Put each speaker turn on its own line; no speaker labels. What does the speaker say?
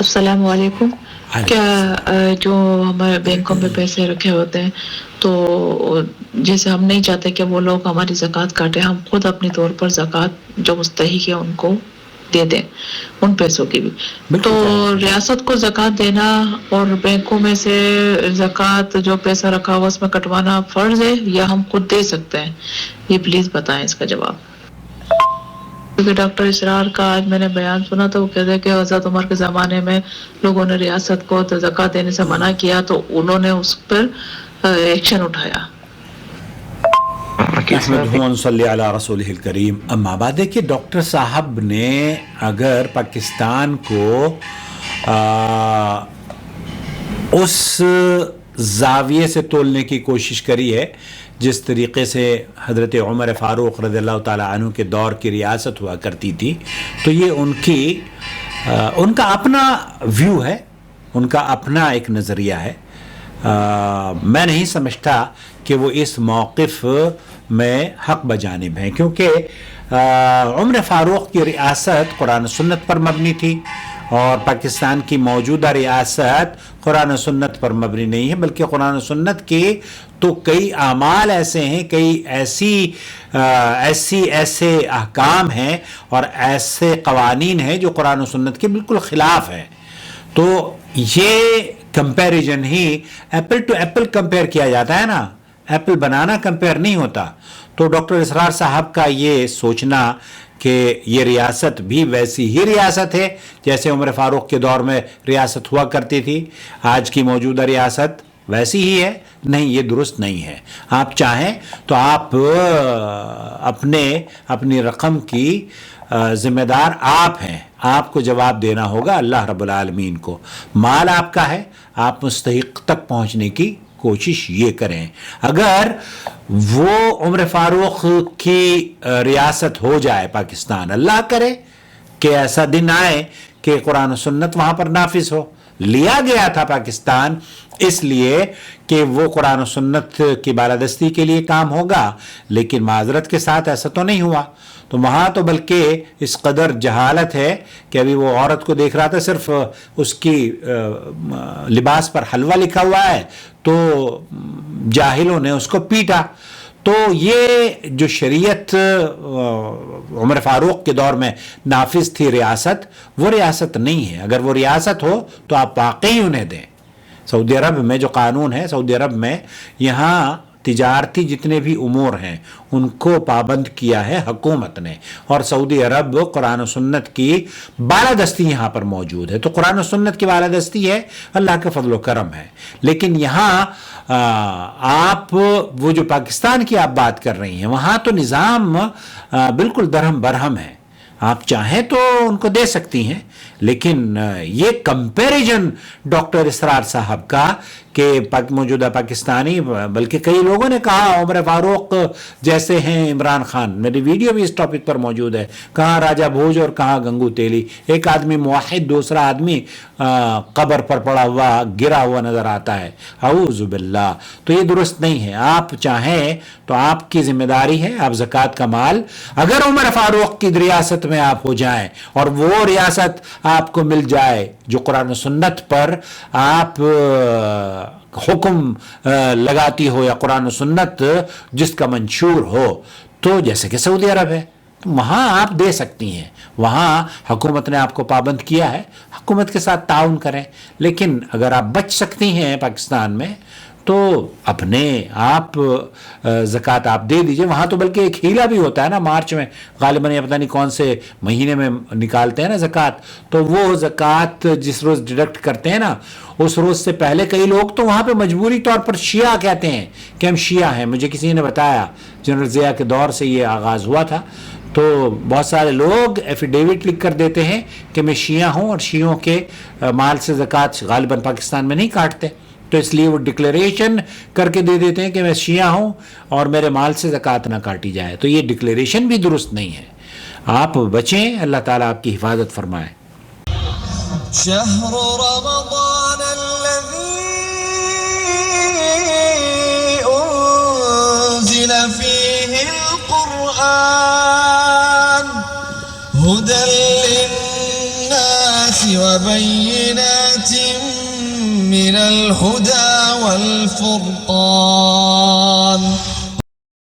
अस्सलाम वालेकुम। क्या जो हमारे बैंकों में पैसे रखे होते हैं तो जैसे हम नहीं चाहते कि वो लोग हमारी ज़कात काटें, हम खुद अपनी तौर पर ज़कात जो मुस्तहिक है उनको दे दें उन पैसों की भी, तो रियासत को ज़कात देना और बैंकों में से ज़कात जो पैसा रखा हुआ उसमें कटवाना फ़र्ज़ है या हम खुद दे सकते हैं? ये प्लीज़ बताएं इसका जवाब। क्योंकि डॉक्टर इसरार का आज मैंने बयान सुना तो वो कहते हैं कि हज़रत उमर के ज़माने में लोगों ने रियासत को तो ज़कात देने से मना किया तो उन्होंने उस पर एक्शन उठाया।
करीम। अम्मा बाद, देखिए डॉक्टर साहब ने अगर पाकिस्तान को उस जाविये से तोलने की कोशिश करी है जिस तरीक़े से हज़रत उमर फ़ारूक़ रज़ियल्लाहु ताला अन्हु के दौर की रियासत हुआ करती थी, तो ये उनका अपना व्यू है, उनका अपना एक नज़रिया है। मैं नहीं समझता कि वो इस मौक़िफ़ में हक़ बजानिब हैं, क्योंकि उमर फ़ारूक़ की रियासत कुरान सुन्नत पर मबनी थी और पाकिस्तान की मौजूदा रियासत कुरान सुन्नत पर मबनी नहीं है, बल्कि कुरान सुन्नत के तो कई आमाल ऐसे हैं, कई ऐसे अहकाम हैं और ऐसे कवानीन हैं जो कुरान सुन्नत के बिल्कुल ख़िलाफ़ हैं। तो ये कंपैरिजन ही एप्पल टू एप्पल कंपेयर किया जाता है ना, एप्पल बनाना कंपेयर नहीं होता। तो डॉक्टर इसरार साहब का ये सोचना कि ये रियासत भी वैसी ही रियासत है जैसे उमर फ़ारूक़ के दौर में रियासत हुआ करती थी, आज की मौजूदा रियासत वैसी ही है, नहीं, ये दुरुस्त नहीं है। आप चाहें तो आप अपनी रकम की ज़िम्मेदार आप हैं, आपको जवाब देना होगा अल्लाह रब्बुल आलमीन को। माल आपका है, आप मुस्तहिक़ तक पहुँचने की कोशिश ये करें। अगर वो उमर फ़ारूक़ की रियासत हो जाए पाकिस्तान, अल्लाह करे कि ऐसा दिन आए कि कुरान सुन्नत वहाँ पर नाफिज हो। लिया गया था पाकिस्तान इसलिए कि वो कुरान सुन्नत की बालादस्ती के लिए काम होगा, लेकिन माजरत के साथ ऐसा तो नहीं हुआ। तो वहाँ तो बल्कि इस कदर जहालत है कि अभी वो औरत को देख रहा था, सिर्फ उसकी लिबास पर हलवा लिखा हुआ है तो जाहिलों ने उसको पीटा। तो ये जो शरीयत उमर फ़ारूक़ के दौर में नाफिज थी रियासत, वो रियासत नहीं है। अगर वो रियासत हो तो आप वाकई उन्हें दें। सऊदी अरब में जो कानून है, सऊदी अरब में यहाँ तिजारती जितने भी उमूर हैं उनको पाबंद किया है हुकूमत ने, और सऊदी अरब कुरान सुन्नत की बालादस्ती यहाँ पर मौजूद है। तो कुरान सुन्नत की बालादस्ती है, अल्लाह का फजल व करम है। लेकिन यहाँ आप वो जो पाकिस्तान की आप बात कर रही हैं, वहाँ तो निज़ाम बिल्कुल दरहम बरहम है। आप चाहें तो उनको दे सकती हैं, लेकिन ये कंपैरिजन डॉक्टर इसरार साहब का कि मौजूदा पाकिस्तानी, बल्कि कई लोगों ने कहा उमर फ़ारूक़ जैसे हैं इमरान खान, मेरी वीडियो भी इस टॉपिक पर मौजूद है, कहाँ राजा भोज और कहाँ गंगू तेली। एक आदमी मुवाहिद, दूसरा आदमी कब्र पर पड़ा हुआ गिरा हुआ नज़र आता है, औज़ु बिल्लाह। तो ये दुरुस्त नहीं है। आप चाहें तो आपकी जिम्मेदारी है, आप ज़कात का माल, अगर उमर फ़ारूक़ की रियासत में आप हो जाएं और वो रियासत आपको मिल जाए जो कुरान सुन्नत पर आप हुक्म लगाती हो या कुरान सुन्नत जिसका मंशूर हो, तो जैसे कि सऊदी अरब है, तो वहाँ आप दे सकती हैं। वहाँ हुकूमत ने आपको पाबंद किया है, हुकूमत के साथ ताउन करें। लेकिन अगर आप बच सकती हैं पाकिस्तान में तो अपने आप ज़कात आप दे दीजिए। वहाँ तो बल्कि एक हीला भी होता है ना, मार्च में गालिबन या पता नहीं कौन से महीने में निकालते हैं ना ज़कात, तो वो ज़कात जिस रोज़ डिडक्ट करते हैं ना, उस रोज़ से पहले कई लोग तो वहाँ पे मजबूरी तौर पर शिया कहते हैं कि हम शिया हैं। मुझे किसी ने बताया, जनरल ज़िया के दौर से ये आगाज़ हुआ था, तो बहुत सारे लोग एफिडेविट लिख कर देते हैं कि मैं शिया हूँ, और शियों के माल से ज़कात गालिबन पाकिस्तान में नहीं काटते, तो इसलिए वो डिक्लेरेशन करके दे देते हैं कि मैं शिया हूँ और मेरे माल से ज़कात ना काटी जाए। तो ये डिक्लेरेशन भी दुरुस्त नहीं है। आप बचें, अल्लाह ताला आपकी हिफाजत फरमाए।
هدى للناس وبينات من الهدى والفرقان